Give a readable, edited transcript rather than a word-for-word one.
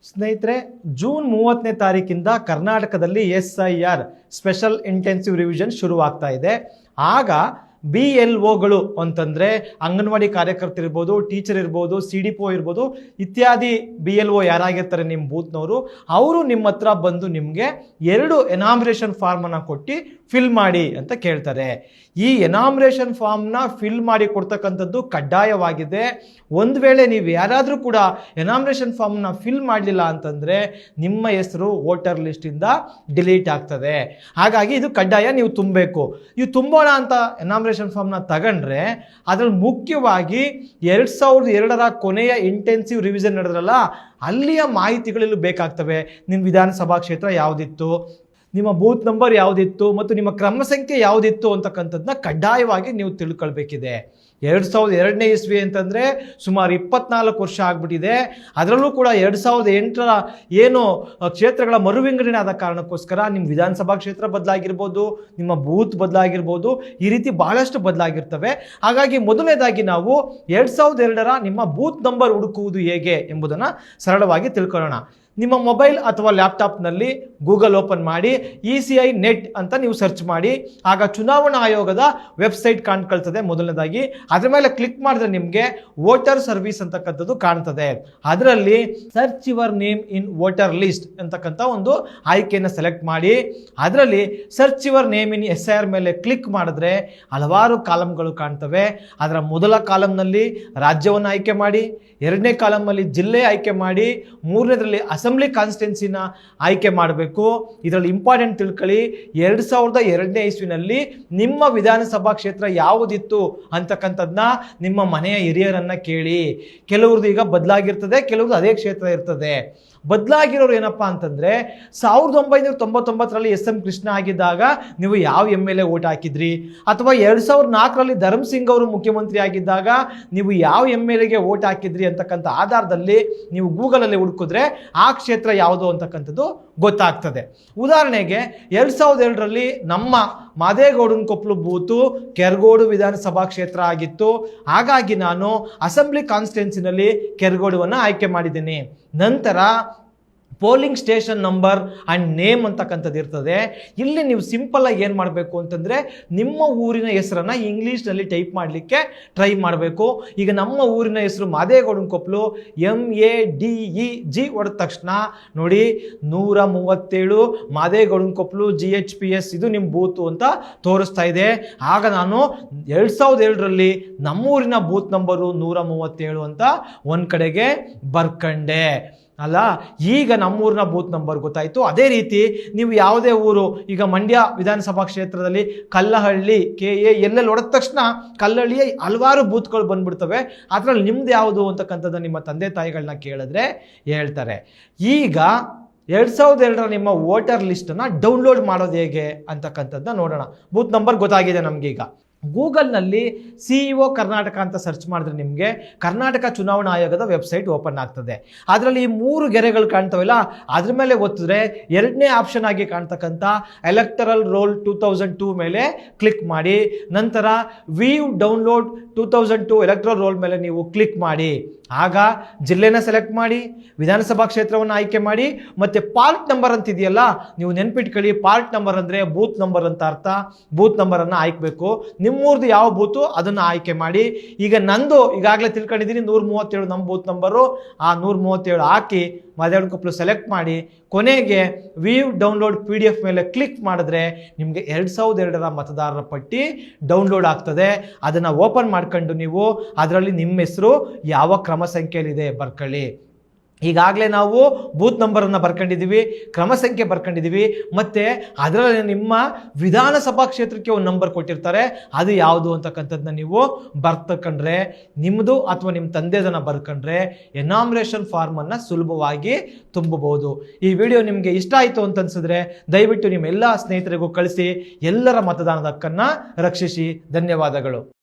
ಸ್ನೇಹಿತರೆ, ಜೂನ್ 30ನೇ ತಾರೀಕಿಂದ ಕರ್ನಾಟಕದಲ್ಲಿ SIR ಸ್ಪೆಷಲ್ ಇಂಟೆನ್ಸಿವ್ ರಿವಿಷನ್ ಶುರುವಾಗ್ತಾ ಇದೆ. ಆಗ BLOಗಳು ಅಂತಂದರೆ ಅಂಗನವಾಡಿ ಕಾರ್ಯಕರ್ತರಿರ್ಬೋದು, ಟೀಚರ್ ಇರ್ಬೋದು, CDPO ಇರ್ಬೋದು, ಇತ್ಯಾದಿ BLO ಯಾರಾಗಿರ್ತಾರೆ ನಿಮ್ಮ ಬೂತ್ನವರು, ಅವರು ನಿಮ್ಮ ಹತ್ರ ಬಂದು ನಿಮಗೆ 2 ಎನಾಮಿನೇಷನ್ ಫಾರ್ಮನ್ನು ಕೊಟ್ಟು ಫಿಲ್ ಮಾಡಿ ಅಂತ ಕೇಳ್ತಾರೆ. ಈ ಎನಾಮಿನೇಷನ್ ಫಾರ್ಮ್ನ ಫಿಲ್ ಮಾಡಿ ಕೊಡ್ತಕ್ಕಂಥದ್ದು ಕಡ್ಡಾಯವಾಗಿದೆ. ಒಂದು ವೇಳೆ ನೀವು ಯಾರಾದರೂ ಕೂಡ ಎನಾಮಿನೇಷನ್ ಫಾರ್ಮ್ನ ಫಿಲ್ ಮಾಡಲಿಲ್ಲ ಅಂತಂದರೆ ನಿಮ್ಮ ಹೆಸರು ವೋಟರ್ ಲಿಸ್ಟಿಂದ ಡಿಲೀಟ್ ಆಗ್ತದೆ. ಹಾಗಾಗಿ ಇದು ಕಡ್ಡಾಯ, ನೀವು ತುಂಬಬೇಕು. ನೀವು ತುಂಬೋಣ ಅಂತ ಎನಾಮಿನೇಷನ್ ಫಾರ್ಮ್ನ ತಗೊಂಡ್ರೆ ಅದರಲ್ಲಿ ಮುಖ್ಯವಾಗಿ 2002ರ ಕೊನೆಯ ಇಂಟೆನ್ಸಿವ್ ರಿವಿಷನ್ ನಡೆದ್ರಲ್ಲ, ಅಲ್ಲಿಯ ಮಾಹಿತಿಗಳೆಲ್ಲೂ ಬೇಕಾಗ್ತವೆ. ನಿಮ್ಮ ವಿಧಾನಸಭಾ ಕ್ಷೇತ್ರ ಯಾವುದಿತ್ತು, ನಿಮ್ಮ ಬೂತ್ ನಂಬರ್ ಯಾವುದಿತ್ತು ಮತ್ತು ನಿಮ್ಮ ಕ್ರಮ ಸಂಖ್ಯೆ ಯಾವುದಿತ್ತು ಅಂತಕ್ಕಂಥದ್ದನ್ನ ಕಡ್ಡಾಯವಾಗಿ ನೀವು ತಿಳ್ಕೊಳ್ಬೇಕಿದೆ. 2002ನೇ ಇಸ್ವಿ ಅಂತಂದರೆ ಸುಮಾರು 24 ವರ್ಷ ಆಗ್ಬಿಟ್ಟಿದೆ. ಅದರಲ್ಲೂ ಕೂಡ 2008ರ ಏನು ಕ್ಷೇತ್ರಗಳ ಮರುವಿಂಗಡಣೆ ಆದ ಕಾರಣಕ್ಕೋಸ್ಕರ ನಿಮ್ಮ ವಿಧಾನಸಭಾ ಕ್ಷೇತ್ರ ಬದಲಾಗಿರ್ಬೋದು, ನಿಮ್ಮ ಬೂತ್ ಬದಲಾಗಿರ್ಬೋದು, ಈ ರೀತಿ ಬಹಳಷ್ಟು ಬದಲಾಗಿರ್ತವೆ. ಹಾಗಾಗಿ ಮೊದಲನೇದಾಗಿ ನಾವು 2002ರ ನಿಮ್ಮ ಬೂತ್ ನಂಬರ್ ಹುಡುಕುವುದು ಹೇಗೆ ಎಂಬುದನ್ನು ಸರಳವಾಗಿ ತಿಳ್ಕೊಳ್ಳೋಣ. ನಿಮ್ಮ ಮೊಬೈಲ್ ಅಥವಾ ಲ್ಯಾಪ್ಟಾಪ್ನಲ್ಲಿ ಗೂಗಲ್ ಓಪನ್ ಮಾಡಿ ECI ನೆಟ್ ಅಂತ ನೀವು ಸರ್ಚ್ ಮಾಡಿ. ಆಗ ಚುನಾವಣಾ ಆಯೋಗದ ವೆಬ್ಸೈಟ್ ಕಾಣ್ಕೊಳ್ತದೆ. ಮೊದಲನೇದಾಗಿ ಅದರ ಮೇಲೆ ಕ್ಲಿಕ್ ಮಾಡಿದ್ರೆ ನಿಮಗೆ ವೋಟರ್ ಸರ್ವಿಸ್ ಅಂತಕ್ಕಂಥದ್ದು ಕಾಣ್ತದೆ. ಅದರಲ್ಲಿ search your name in voter list ಅಂತಕ್ಕಂಥ ಒಂದು ಆಯ್ಕೆಯನ್ನು ಸೆಲೆಕ್ಟ್ ಮಾಡಿ. ಅದರಲ್ಲಿ search your name in SIR ಮೇಲೆ ಕ್ಲಿಕ್ ಮಾಡಿದ್ರೆ ಹಲವಾರು ಕಾಲಮ್ಗಳು ಕಾಣ್ತವೆ. ಅದರ ಮೊದಲ ಕಾಲಮ್ನಲ್ಲಿ ರಾಜ್ಯವನ್ನು ಆಯ್ಕೆ ಮಾಡಿ, 2ನೇ ಕಾಲಮಲ್ಲಿ ಜಿಲ್ಲೆ ಆಯ್ಕೆ ಮಾಡಿ, 3ನೇದರಲ್ಲಿ ಅಸೆಂಬ್ಲಿ ಕಾನ್ಸ್ಟಿಟ್ಯೂನ್ಸಿನ ಆಯ್ಕೆ ಮಾಡಬೇಕು. ಇದರಲ್ಲಿ ಇಂಪಾರ್ಟೆಂಟ್ ತಿಳ್ಕೊಳ್ಳಿ, 2002ನೇ ಇಸ್ವಿನಲ್ಲಿ ನಿಮ್ಮ ವಿಧಾನಸಭಾ ಕ್ಷೇತ್ರ ಯಾವುದಿತ್ತು ಅಂತಕ್ಕಂಥದ್ದನ್ನ ನಿಮ್ಮ ಮನೆಯ ಹಿರಿಯರನ್ನ ಕೇಳಿ. ಕೆಲವ್ರದ್ದು ಈಗ ಬದಲಾಗಿರ್ತದೆ, ಕೆಲವ್ರದ್ದು ಅದೇ ಕ್ಷೇತ್ರ ಇರ್ತದೆ. ಬದಲಾಗಿರೋರು ಏನಪ್ಪಾ ಅಂತಂದ್ರೆ 1999ರಲ್ಲಿ SM ಕೃಷ್ಣ ಆಗಿದ್ದಾಗ ನೀವು ಯಾವ MLA ಓಟ್ ಹಾಕಿದ್ರಿ, ಅಥವಾ 2004ರಲ್ಲಿ ಧರ್ಮ್ ಸಿಂಗ್ ಅವರು ಮುಖ್ಯಮಂತ್ರಿ ಆಗಿದ್ದಾಗ ನೀವು ಯಾವ MLAಗೆ ಓಟ್ ಹಾಕಿದ್ರಿ ಅಂತಕ್ಕಂಥ ಆಧಾರದಲ್ಲಿ ನೀವು ಗೂಗಲಲ್ಲಿ ಹುಡುಕಿದ್ರೆ ಆ ಕ್ಷೇತ್ರ ಯಾವುದು ಅಂತಕ್ಕಂಥದ್ದು ಗೊತ್ತಾಗ್ತದೆ. ಉದಾಹರಣೆಗೆ 2002ರಲ್ಲಿ ನಮ್ಮ ಮಾದೇಗೌಡನ ಕೊಪ್ಪಲು ಬೂತು ಕೆರಗೋಡು ವಿಧಾನಸಭಾ ಕ್ಷೇತ್ರ ಆಗಿತ್ತು. ಹಾಗಾಗಿ ನಾನು ಅಸೆಂಬ್ಲಿ ಕಾನ್ಸ್ಟಿಟ್ಯೂನ್ಸಿನಲ್ಲಿ ಕೆರಗೋಡುವನ್ನು ಆಯ್ಕೆ ಮಾಡಿದ್ದೀನಿ. ನಂತರ polling station number and name ಅಂತಕ್ಕಂಥದ್ದು ಇರ್ತದೆ. ಇಲ್ಲಿ ನೀವು ಸಿಂಪಲ್ ಆಗಿ ಏನು ಮಾಡಬೇಕು ಅಂತಂದರೆ ನಿಮ್ಮ ಊರಿನ ಹೆಸರನ್ನು ಇಂಗ್ಲೀಷ್ನಲ್ಲಿ ಟೈಪ್ ಮಾಡಲಿಕ್ಕೆ ಟ್ರೈ ಮಾಡಬೇಕು. ಈಗ ನಮ್ಮ ಊರಿನ ಹೆಸರು ಮಾದೇಗೌಡನ ಕೊಪ್ಪಲು, MADEG ಹೊಡೆದ ತಕ್ಷಣ ನೋಡಿ 137 ಮಾದೇಗೌಡನ ಕೊಪ್ಪಲು GHPS ಇದು ನಿಮ್ಮ ಬೂತು ಅಂತ ತೋರಿಸ್ತಾ ಇದೆ. ಆಗ ನಾನು 2002ರಲ್ಲಿ ನಮ್ಮೂರಿನ ಬೂತ್ ನಂಬರು 137 ಅಂತ ಒಂದು ಕಡೆಗೆ ಬರ್ಕಂಡೆ ಅಲ್ಲ. ಈಗ ನಮ್ಮೂರಿನ ಬೂತ್ ನಂಬರ್ ಗೊತ್ತಾಯಿತು. ಅದೇ ರೀತಿ ನೀವು ಯಾವುದೇ ಊರು, ಈಗ ಮಂಡ್ಯ ವಿಧಾನಸಭಾ ಕ್ಷೇತ್ರದಲ್ಲಿ ಕಲ್ಲಹಳ್ಳಿ KALL ಹೊಡೆದ ತಕ್ಷಣ ಕಲ್ಲಹಳ್ಳಿಯ ಹಲವಾರು ಬೂತ್ಗಳು ಬಂದ್ಬಿಡ್ತವೆ. ಅದರಲ್ಲಿ ನಿಮ್ದು ಯಾವುದು ಅಂತಕ್ಕಂಥದ್ದು ನಿಮ್ಮ ತಂದೆ ತಾಯಿಗಳನ್ನ ಕೇಳಿದ್ರೆ ಹೇಳ್ತಾರೆ. ಈಗ 2002ರ ನಿಮ್ಮ ವೋಟರ್ ಲಿಸ್ಟನ್ನು ಡೌನ್ಲೋಡ್ ಮಾಡೋದು ಹೇಗೆ ಅಂತಕ್ಕಂಥದ್ದನ್ನ ನೋಡೋಣ. ಬೂತ್ ನಂಬರ್ ಗೊತ್ತಾಗಿದೆ ನಮಗೀಗ. ಗೂಗಲ್ನಲ್ಲಿ CEO ಕರ್ನಾಟಕ ಅಂತ ಸರ್ಚ್ ಮಾಡಿದ್ರೆ ನಿಮಗೆ ಕರ್ನಾಟಕ ಚುನಾವಣಾ ಆಯೋಗದ ವೆಬ್ಸೈಟ್ ಓಪನ್ ಆಗ್ತದೆ. ಅದರಲ್ಲಿ ಈ 3 ಗೆರೆಗಳು ಕಾಣ್ತವಲ್ಲ, ಅದ್ರ ಮೇಲೆ ಒತ್ತಿದ್ರೆ 2ನೇ ಆಪ್ಷನ್ ಆಗಿ ಕಾಣ್ತಕ್ಕಂಥ ಎಲೆಕ್ಟರಲ್ ರೋಲ್ 2002 ಮೇಲೆ ಕ್ಲಿಕ್ ಮಾಡಿ. ನಂತರ ವ್ಯೂ ಡೌನ್ಲೋಡ್ 2002 ಎಲೆಕ್ಟರಲ್ ರೋಲ್ ಮೇಲೆ ನೀವು ಕ್ಲಿಕ್ ಮಾಡಿ. ಆಗ ಜಿಲ್ಲೆನ ಸೆಲೆಕ್ಟ್ ಮಾಡಿ, ವಿಧಾನಸಭಾ ಕ್ಷೇತ್ರವನ್ನು ಆಯ್ಕೆ ಮಾಡಿ, ಮತ್ತು ಪಾರ್ಟ್ ನಂಬರ್ ಅಂತಿದೆಯಲ್ಲ, ನೀವು ನೆನ್ಪಿಟ್ಕೊಳ್ಳಿ, ಪಾರ್ಟ್ ನಂಬರ್ ಅಂದರೆ ಬೂತ್ ನಂಬರ್ ಅಂತ ಅರ್ಥ. ಬೂತ್ ನಂಬರನ್ನು ಆಯ್ಕಬೇಕು. ನಿಮ್ಮೂರ್ದು ಯಾವ ಬೂತು ಅದನ್ನು ಆಯ್ಕೆ ಮಾಡಿ. ಈಗ ನಂದು ಈಗಾಗಲೇ ತಿಳ್ಕೊಂಡಿದ್ದೀನಿ 137 ನಮ್ಮ ಬೂತ್ ನಂಬರು. ಆ 137 ಹಾಕಿ ಮಾದೇಗೌಡನ ಕೊಪ್ಪಲು ಸೆಲೆಕ್ಟ್ ಮಾಡಿ, ಕೊನೆಗೆ ವ್ಯೂ ಡೌನ್ಲೋಡ್ PDF ಮೇಲೆ ಕ್ಲಿಕ್ ಮಾಡಿದ್ರೆ ನಿಮಗೆ 2002ರ ಮತದಾರರ ಪಟ್ಟಿ ಡೌನ್ಲೋಡ್ ಆಗ್ತದೆ. ಅದನ್ನು ಓಪನ್ ಮಾಡ್ಕೊಂಡು ನೀವು ಅದರಲ್ಲಿ ನಿಮ್ಮ ಹೆಸರು ಯಾವ ಕ್ರಮ ಸಂಖ್ಯೆಯಲ್ಲಿದೆ ಬರ್ಕೊಳ್ಳಿ. ಈಗಾಗಲೇ ನಾವು ಬೂತ್ ನಂಬರನ್ನು ಬರ್ಕೊಂಡಿದ್ದೀವಿ, ಕ್ರಮ ಸಂಖ್ಯೆ ಬರ್ಕೊಂಡಿದ್ದೀವಿ, ಮತ್ತು ಅದರಲ್ಲಿ ನಿಮ್ಮ ವಿಧಾನಸಭಾ ಕ್ಷೇತ್ರಕ್ಕೆ ಒಂದು ನಂಬರ್ ಕೊಟ್ಟಿರ್ತಾರೆ, ಅದು ಯಾವುದು ಅಂತಕ್ಕಂಥದ್ದನ್ನ ನೀವು ಬರ್ತಕೊಂಡ್ರೆ, ನಿಮ್ಮದು ಅಥವಾ ನಿಮ್ಮ ತಂದೆದನ್ನು ಬರ್ಕೊಂಡ್ರೆ ಎನಾಮಿನೇಷನ್ ಫಾರ್ಮನ್ನು ಸುಲಭವಾಗಿ ತುಂಬಬಹುದು. ಈ ವಿಡಿಯೋ ನಿಮಗೆ ಇಷ್ಟ ಆಯಿತು ಅಂತ ಅನಿಸಿದ್ರೆ ದಯವಿಟ್ಟು ನಿಮ್ಮ ಎಲ್ಲ ಸ್ನೇಹಿತರಿಗೂ ಕಳಿಸಿ. ಎಲ್ಲರ ಮತದಾನದ ಹಕ್ಕನ್ನು ರಕ್ಷಿಸಿ. ಧನ್ಯವಾದಗಳು.